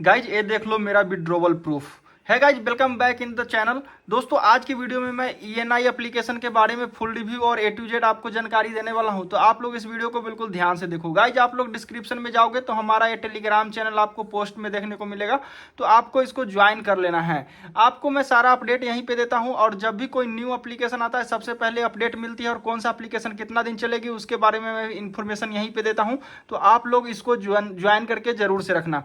Guys ये देख लो मेरा विड्रॉवल प्रूफ है। Guys welcome back in the channel. दोस्तों आज की वीडियो में मैं ईएनआई एप्लीकेशन के बारे में फुल रिव्यू और ए टू जेड आपको जानकारी देने वाला हूं, तो आप लोग इस वीडियो को बिल्कुल ध्यान से देखो। गाइज आप लोग डिस्क्रिप्शन में जाओगे तो हमारा ये टेलीग्राम चैनल आपको पोस्ट में देखने को मिलेगा, तो आपको इसको ज्वाइन कर लेना है। आपको मैं सारा अपडेट यहीं पे देता हूँ और जब भी कोई न्यू एप्लीकेशन आता है सबसे पहले अपडेट मिलती है और कौन सा एप्लीकेशन कितना दिन चलेगी उसके बारे में मैं इन्फॉर्मेशन यहीं पे देता हूँ, तो आप लोग इसको ज्वाइन करके जरूर से रखना।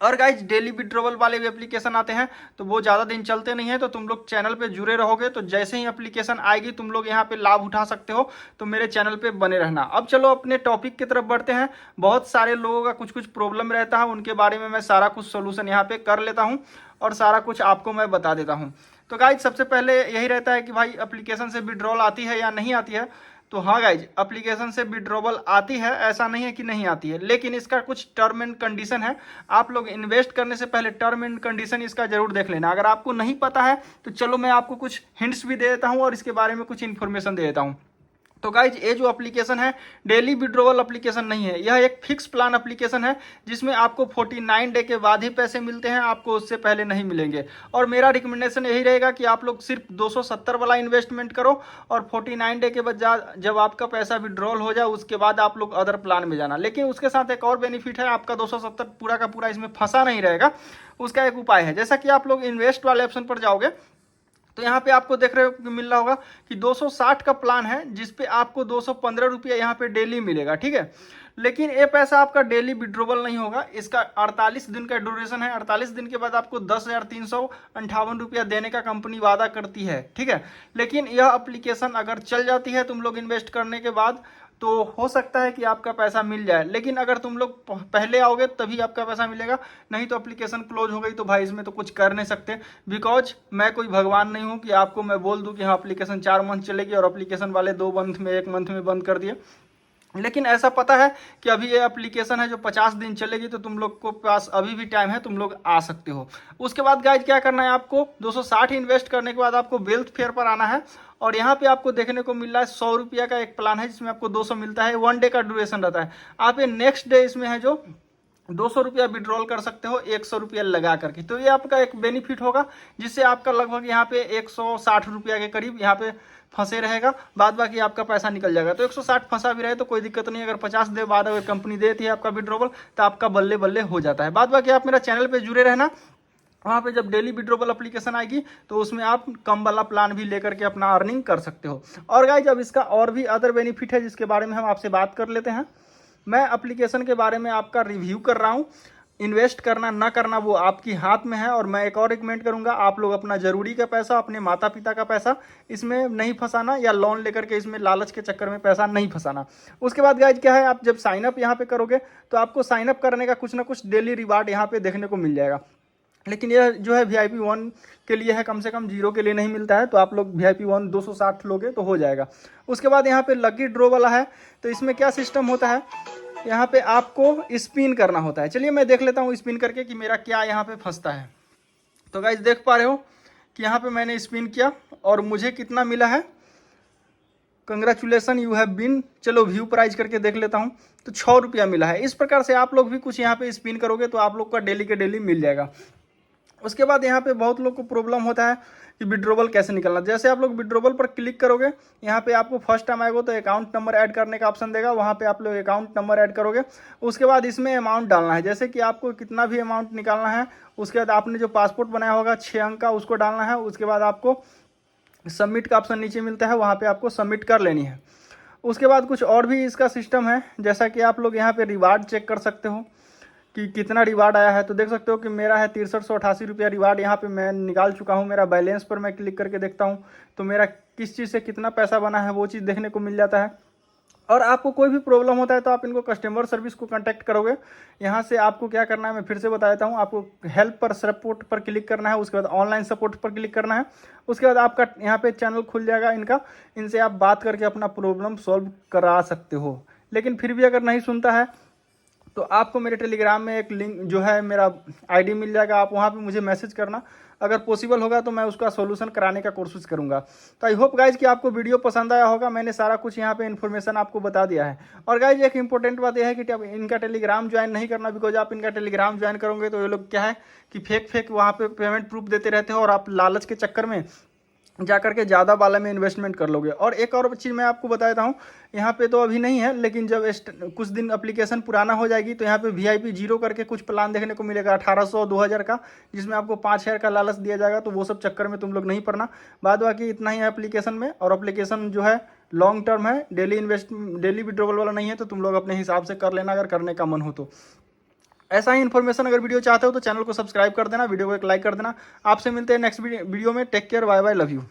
और गाइज डेली विड्रॉवल वाले भी एप्लीकेशन आते हैं तो वो ज़्यादा दिन चलते नहीं है, तो तुम लोग चैनल पे जुड़े रहोगे तो जैसे ही एप्लीकेशन आएगी तुम लोग यहाँ पे लाभ उठा सकते हो, तो मेरे चैनल पे बने रहना। अब चलो अपने टॉपिक की तरफ बढ़ते हैं। बहुत सारे लोगों का कुछ कुछ प्रॉब्लम रहता है, उनके बारे में मैं सारा कुछ सोल्यूशन यहाँ पे कर लेता हूँ और सारा कुछ आपको मैं बता देता हूँ। तो गाइज सबसे पहले यही रहता है कि भाई एप्लीकेशन से विड्रॉल आती है या नहीं आती है। तो हाँ गाइज एप्लीकेशन से विड्रॉवल आती है, ऐसा नहीं है कि नहीं आती है, लेकिन इसका कुछ टर्म एंड कंडीशन है। आप लोग इन्वेस्ट करने से पहले टर्म एंड कंडीशन इसका जरूर देख लेना। अगर आपको नहीं पता है तो चलो मैं आपको कुछ हिंट्स भी दे देता हूँ और इसके बारे में कुछ इन्फॉर्मेशन दे देता हूँ। तो गाइज ये जो एप्लीकेशन है डेली विड्रॉवल एप्लीकेशन नहीं है, यह एक फिक्स प्लान एप्लीकेशन है जिसमें आपको 49 डे के बाद ही पैसे मिलते हैं, आपको उससे पहले नहीं मिलेंगे। और मेरा रिकमेंडेशन यही रहेगा कि आप लोग सिर्फ 270 वाला इन्वेस्टमेंट करो और 49 डे के बाद जब आपका पैसा विड्रॉल हो जाए उसके बाद आप लोग अदर प्लान में जाना। लेकिन उसके साथ एक और बेनिफिट है, आपका 270 पूरा का पूरा इसमें फंसा नहीं रहेगा। उसका एक उपाय है, जैसा कि आप लोग इन्वेस्ट वाले ऑप्शन पर जाओगे तो यहाँ पे आपको देख रहे हो मिल रहा होगा कि 260 का प्लान है जिसपे आपको 215 रुपया यहाँ पे डेली मिलेगा, ठीक है। लेकिन ये पैसा आपका डेली विड्रॉवल नहीं होगा, इसका 48 दिन का ड्यूरेशन है। 48 दिन के बाद आपको 10,358 रुपया देने का कंपनी वादा करती है, ठीक है। लेकिन यह एप्लीकेशन अगर चल जाती है तुम लोग इन्वेस्ट करने के बाद तो हो सकता है कि आपका पैसा मिल जाए, लेकिन अगर तुम लोग पहले आओगे तभी आपका पैसा मिलेगा, नहीं तो एप्लीकेशन क्लोज हो गई तो भाई इसमें तो कुछ कर नहीं सकते। बिकॉज मैं कोई भगवान नहीं हूँ कि आपको मैं बोल दूँ कि हाँ एप्लीकेशन 4 मंथ चलेगी और एप्लीकेशन वाले 2 मंथ में 1 मंथ में बंद कर दिए। लेकिन ऐसा पता है कि अभी ये एप्लीकेशन है जो 50 दिन चलेगी, तो तुम लोग को पास अभी भी टाइम है, तुम लोग आ सकते हो। उसके बाद गाइज क्या करना है, आपको 260 इन्वेस्ट करने के बाद आपको वेल्थ फेयर पर आना है और यहाँ पे आपको देखने को मिल रहा है 100 रुपया का एक प्लान है जिसमें आपको 200 मिलता है। 1 डे का ड्यूरेशन रहता है। आप ये नेक्स्ट डे इसमें है जो 200 रुपया विड्रॉल कर सकते हो 100 रुपया लगा करके, तो ये आपका एक बेनिफिट होगा जिससे आपका लगभग यहाँ पे 160 रुपया के करीब यहाँ पे फंसे रहेगा। बाद बाकी आपका पैसा निकल जाएगा। तो 160 फंसा भी रहे तो कोई दिक्कत नहीं, अगर 50 दे बाद अगर कंपनी देती है आपका विड्रॉवल तो आपका बल्ले बल्ले हो जाता है। बाद बाकी आप मेरा चैनल पे जुड़े रहना, वहाँ पे जब डेली विड्रॉवल एप्लीकेशन आएगी तो उसमें आप कम वाला प्लान भी लेकर के अपना अर्निंग कर सकते हो। और गाइज अब इसका और भी अदर बेनिफिट है जिसके बारे में हम आपसे बात कर लेते हैं। मैं एप्लीकेशन के बारे में आपका रिव्यू कर रहा हूँ, इन्वेस्ट करना ना करना वो आपकी हाथ में है। और मैं एक और रिकमेंड करूंगा, आप लोग अपना जरूरी का पैसा, अपने माता पिता का पैसा इसमें नहीं फंसाना या लोन लेकर के इसमें लालच के चक्कर में पैसा नहीं फंसाना। उसके बाद गाइज क्या है, आप जब साइन अप यहाँ पे करोगे तो आपको साइन अप करने का कुछ ना कुछ डेली रिवार्ड यहाँ पे देखने को मिल जाएगा। लेकिन यह जो है VIP 1 के लिए है, कम से कम 0 के लिए नहीं मिलता है, तो आप लोग VIP 1 260 लोगे तो हो जाएगा। उसके बाद यहाँ पे लकी ड्रॉ वाला है, तो इसमें क्या सिस्टम होता है, यहाँ पे आपको स्पिन करना होता है। चलिए मैं देख लेता हूँ स्पिन करके कि मेरा क्या यहाँ पे फंसता है। तो गाइज देख पा रहे हो कि यहाँ पे मैंने स्पिन किया और मुझे कितना मिला है, कंग्रेचुलेसन यू हैव बीन। चलो व्यू प्राइज करके देख लेता हूँ, तो 6 रुपया मिला है। इस प्रकार से आप लोग भी कुछ यहाँ पे स्पिन करोगे तो आप लोग का डेली के डेली मिल जाएगा। उसके बाद यहाँ पे बहुत लोग को प्रॉब्लम होता है कि विड्रॉवल कैसे निकलना। जैसे आप लोग विड्रॉवल पर क्लिक करोगे, यहाँ पे आपको फर्स्ट टाइम आएगा तो अकाउंट नंबर ऐड करने का ऑप्शन देगा, वहाँ पे आप लोग अकाउंट नंबर ऐड करोगे। उसके बाद इसमें अमाउंट डालना है, जैसे कि आपको कितना भी अमाउंट निकालना है। उसके बाद आपने जो पासपोर्ट बनाया होगा 6 अंक का उसको डालना है। उसके बाद आपको सबमिट का ऑप्शन नीचे मिलता है, वहाँ पर आपको सबमिट कर लेनी है। उसके बाद कुछ और भी इसका सिस्टम है, जैसा कि आप लोग यहाँ पर रिवार्ड चेक कर सकते हो कि कितना रिवार्ड आया है। तो देख सकते हो कि मेरा है 6388 रुपया रिवार्ड यहाँ पे मैं निकाल चुका हूँ। मेरा बैलेंस पर मैं क्लिक करके देखता हूँ तो मेरा किस चीज़ से कितना पैसा बना है वो चीज़ देखने को मिल जाता है। और आपको कोई भी प्रॉब्लम होता है तो आप इनको कस्टमर सर्विस को कांटेक्ट करोगे। यहाँ से आपको क्या करना है मैं फिर से बता देता हूँ, आपको हेल्प पर सपोर्ट पर क्लिक करना है। उसके बाद ऑनलाइन सपोर्ट पर क्लिक करना है। उसके बाद आपका यहाँ पे चैनल खुल जाएगा इनका, इनसे आप बात करके अपना प्रॉब्लम सॉल्व करा सकते हो। लेकिन फिर भी अगर नहीं सुनता है तो आपको मेरे टेलीग्राम में एक लिंक जो है मेरा आईडी मिल जाएगा, आप वहाँ पे मुझे मैसेज करना। अगर पॉसिबल होगा तो मैं उसका सोल्यूशन कराने का कोशिश करूंगा। तो आई होप गाइज कि आपको वीडियो पसंद आया होगा। मैंने सारा कुछ यहाँ पे इन्फॉर्मेशन आपको बता दिया है। और गाइज एक इंपॉर्टेंट बात यह है कि इनका टेलीग्राम ज्वाइन नहीं करना, बिकॉज आप इनका टेलीग्राम ज्वाइन करोगे तो ये लोग क्या है कि फेक वहाँ पे पेमेंट प्रूफ देते रहते हो और आप लालच के चक्कर में जा करके ज़्यादा वाला में इन्वेस्टमेंट कर लोगे। और एक और चीज़ मैं आपको बता देता हूँ, यहाँ पे तो अभी नहीं है, लेकिन जब कुछ दिन एप्लीकेशन पुराना हो जाएगी तो यहाँ पे VIP 0 करके कुछ प्लान देखने को मिलेगा 1800 2000 का, जिसमें आपको 5000 का लालच दिया जाएगा। तो वो सब चक्कर में तुम लोग नहीं पड़ना। बाद बाकी इतना ही है एप्लीकेशन में। और एप्लीकेशन जो है लॉन्ग टर्म है, डेली विड्रॉवल वाला नहीं है। तो तुम लोग अपने हिसाब से कर लेना अगर करने का मन हो तो। ऐसा ही इन्फॉर्मेशन अगर वीडियो चाहते हो तो चैनल को सब्सक्राइब कर देना, वीडियो को एक लाइक कर देना। आपसे मिलते हैं नेक्स्ट वीडियो में। Take care, bye bye, love you.